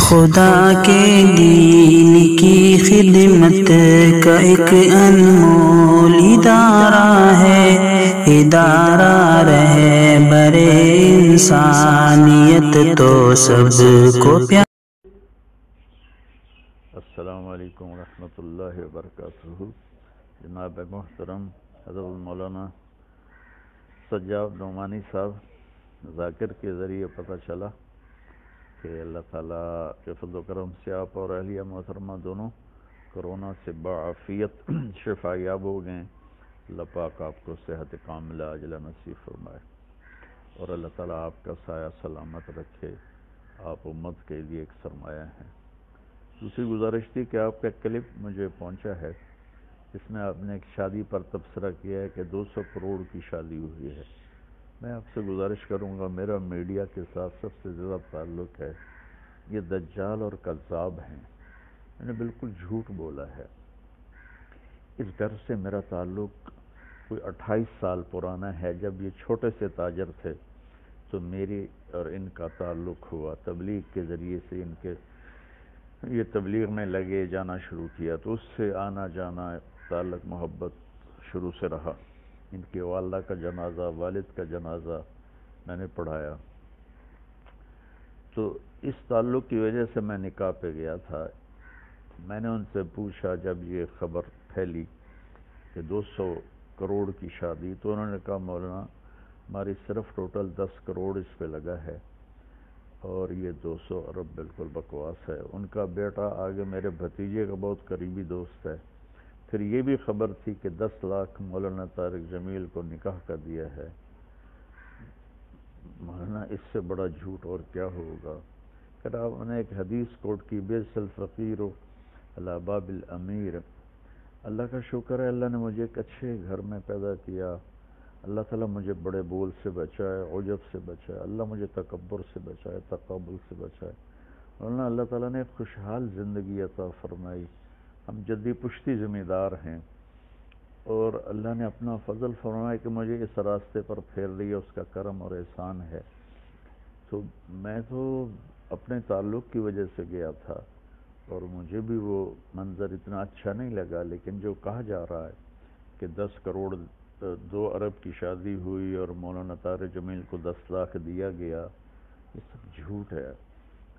خدا کے دین کی خدمت کا ایک انمول ادارہ ہے، ادارہ رہبر انسانیت تو سب کو پیار۔ السلام علیکم ورحمۃ اللہ وبرکاتہ۔ جناب محترم حضرت مولانا سجاد نعمانی صاحب ذاکر کے ذریعے پتہ چلا کہ اللہ تعالیٰ کے فضل و کرم سے آپ اور اہلیہ محترمہ دونوں کرونا سے بعافیت شفا یاب ہو گئے۔ اللہ پاک آپ کو صحت کاملہ عاجلہ نصیب فرمائے اور اللہ تعالیٰ آپ کا سایہ سلامت رکھے۔ آپ امت کے لیے ایک سرمایہ ہیں۔ دوسری گزارش تھی کہ آپ کا کلپ مجھے پہنچا ہے، اس میں آپ نے ایک شادی پر تبصرہ کیا ہے کہ 200 کروڑ کی شادی ہوئی ہے۔ میں آپ سے گزارش کروں گا، میرا میڈیا کے ساتھ سب سے زیادہ تعلق ہے، یہ دجال اور کذاب ہیں، میں نے بالکل جھوٹ بولا ہے۔ اس گھر سے میرا تعلق کوئی 28 سال پرانا ہے۔ جب یہ چھوٹے سے تاجر تھے تو میری اور ان کا تعلق ہوا، تبلیغ کے ذریعے سے ان کے یہ تبلیغ میں لگے، جانا شروع کیا تو اس سے آنا جانا تعلق محبت شروع سے رہا۔ ان کی والدہ کا جنازہ، والد کا جنازہ میں نے پڑھایا، تو اس تعلق کی وجہ سے میں نکاح پہ گیا تھا۔ میں نے ان سے پوچھا جب یہ خبر پھیلی کہ 200 کروڑ کی شادی، تو انہوں نے کہا مولانا ہماری صرف ٹوٹل 10 کروڑ اس پہ لگا ہے اور یہ 200 ارب بالکل بکواس ہے۔ ان کا بیٹا آگے میرے بھتیجے کا بہت قریبی دوست ہے۔ پھر یہ بھی خبر تھی کہ 10 لاکھ مولانا طارق جمیل کو نکاح کا دیا ہے۔ مولانا اس سے بڑا جھوٹ اور کیا ہوگا؟ پھر آپ نے ایک حدیث کوٹ کی، بیس الفقیر علی باب الامیر۔ اللہ کا شکر ہے، اللہ نے مجھے ایک اچھے گھر میں پیدا کیا۔ اللہ تعالیٰ مجھے بڑے بول سے بچائے، عجب سے بچائے، اللہ مجھے تکبر سے بچائے، تقابل سے بچائے۔ مولانا اللہ تعالیٰ نے خوشحال زندگی عطا فرمائی۔ ہم جدی پشتی ذمہ دار ہیں اور اللہ نے اپنا فضل فرمایا کہ مجھے اس راستے پر پھیر دیا، اس کا کرم اور احسان ہے۔ تو میں تو اپنے تعلق کی وجہ سے گیا تھا اور مجھے بھی وہ منظر اتنا اچھا نہیں لگا، لیکن جو کہا جا رہا ہے کہ 10 کروڑ 2 ارب کی شادی ہوئی اور مولانا طارق جمیل کو 10 لاکھ دیا گیا، یہ سب جھوٹ ہے۔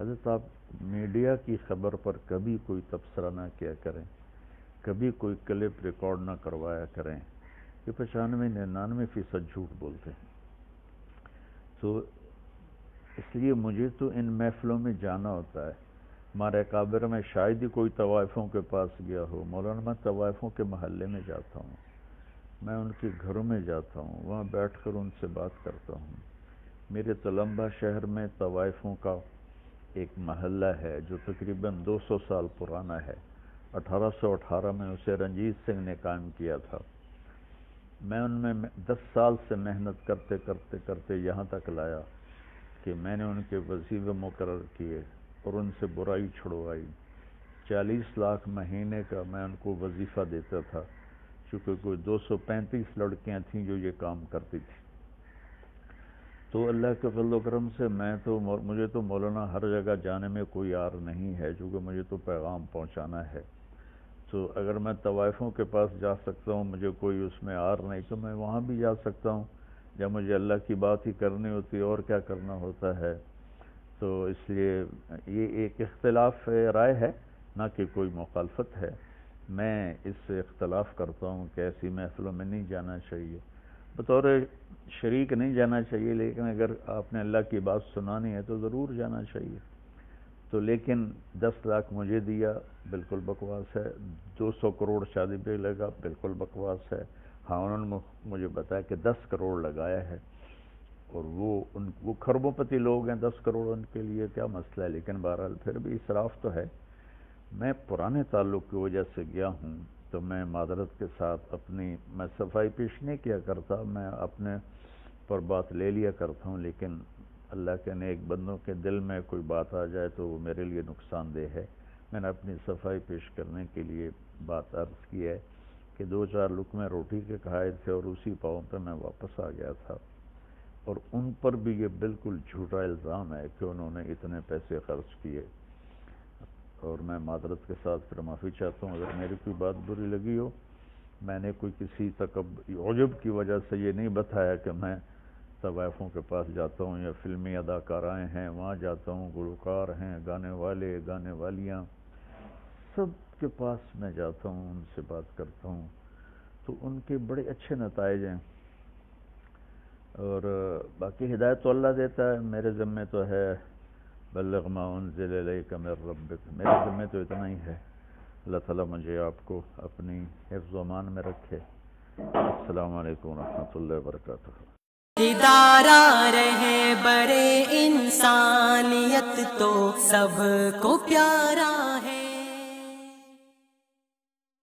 حضرت آپ میڈیا کی خبر پر کبھی کوئی تبصرہ نہ کیا کریں، کبھی کوئی کلپ ریکارڈ نہ کروایا کریں، یہ 95-99% جھوٹ بولتے ہیں۔ تو اس لیے مجھے تو ان محفلوں میں جانا ہوتا ہے۔ ہمارے اکابر میں شاید ہی کوئی طوائفوں کے پاس گیا ہو۔ مولانا میں طوائفوں کے محلے میں جاتا ہوں، میں ان کے گھروں میں جاتا ہوں، وہاں بیٹھ کر ان سے بات کرتا ہوں۔ میرے تلمبہ شہر میں طوائفوں کا ایک محلہ ہے جو تقریباً 200 سال پرانا ہے۔ 1818 میں اسے رنجیت سنگھ نے قائم کیا تھا۔ میں ان میں 10 سال سے محنت کرتے کرتے کرتے یہاں تک لایا کہ میں نے ان کے وظیفے مقرر کیے اور ان سے برائی چھڑوائی۔ 40 لاکھ مہینے کا میں ان کو وظیفہ دیتا تھا، چونکہ کوئی 235 لڑکیاں تھیں جو یہ کام کرتی تھیں۔ تو اللہ کے فضل و کرم سے مجھے تو مولانا ہر جگہ جانے میں کوئی عار نہیں ہے، چونکہ مجھے تو پیغام پہنچانا ہے۔ تو اگر میں طوائفوں کے پاس جا سکتا ہوں، مجھے کوئی اس میں عار نہیں، تو میں وہاں بھی جا سکتا ہوں جب مجھے اللہ کی بات ہی کرنی ہوتی ہے اور کیا کرنا ہوتا ہے۔ تو اس لیے یہ ایک اختلاف رائے ہے، نہ کہ کوئی مخالفت ہے۔ میں اس سے اختلاف کرتا ہوں کہ ایسی محفلوں میں نہیں جانا چاہیے، بطور شریک نہیں جانا چاہیے، لیکن اگر آپ نے اللہ کی بات سنانی ہے تو ضرور جانا چاہیے۔ تو لیکن 10 لاکھ مجھے دیا، بالکل بکواس ہے۔ 200 کروڑ شادی پہ لگا، بالکل بکواس ہے۔ ہاں انہوں نے مجھے بتایا کہ 10 کروڑ لگایا ہے اور وہ کھربوں پتی لوگ ہیں، 10 کروڑ ان کے لیے کیا مسئلہ ہے، لیکن بہرحال پھر بھی اسراف تو ہے۔ میں پرانے تعلق کی وجہ سے گیا ہوں تو میں معذرت کے ساتھ میں صفائی پیش نہیں کیا کرتا، میں اپنے پر بات لے لیا کرتا ہوں، لیکن اللہ کے نیک بندوں کے دل میں کوئی بات آ جائے تو وہ میرے لیے نقصان دہ ہے۔ میں نے اپنی صفائی پیش کرنے کے لیے بات عرض کی ہے کہ 2-4 لقمے روٹی کے کھائے تھے اور اسی پاؤں پہ میں واپس آ گیا تھا، اور ان پر بھی یہ بالکل جھوٹا الزام ہے کہ انہوں نے اتنے پیسے خرچ کیے۔ اور میں معذرت کے ساتھ پھر معافی چاہتا ہوں اگر میری کوئی بات بری لگی ہو. میں نے کوئی کسی عجب کی وجہ سے یہ نہیں بتایا کہ میں طوائفوں کے پاس جاتا ہوں یا فلمی اداکارائیں ہیں وہاں جاتا ہوں، گلوکار ہیں، گانے والے، گانے والیاں، سب کے پاس میں جاتا ہوں، ان سے بات کرتا ہوں تو ان کے بڑے اچھے نتائج ہیں. اور باقی ہدایت تو اللہ دیتا ہے، میرے ذمے تو ہے بلغ ما انزل الیک من ربک، میرے ذمے تو اتنا ہی ہے. اللہ تعالیٰ مجھے آپ کو اپنی حفظ و امان میں رکھے. السلام علیکم ورحمۃ اللہ وبرکاتہ. ادارہ رہے برے انسانیت تو سب کو پیارا ہے.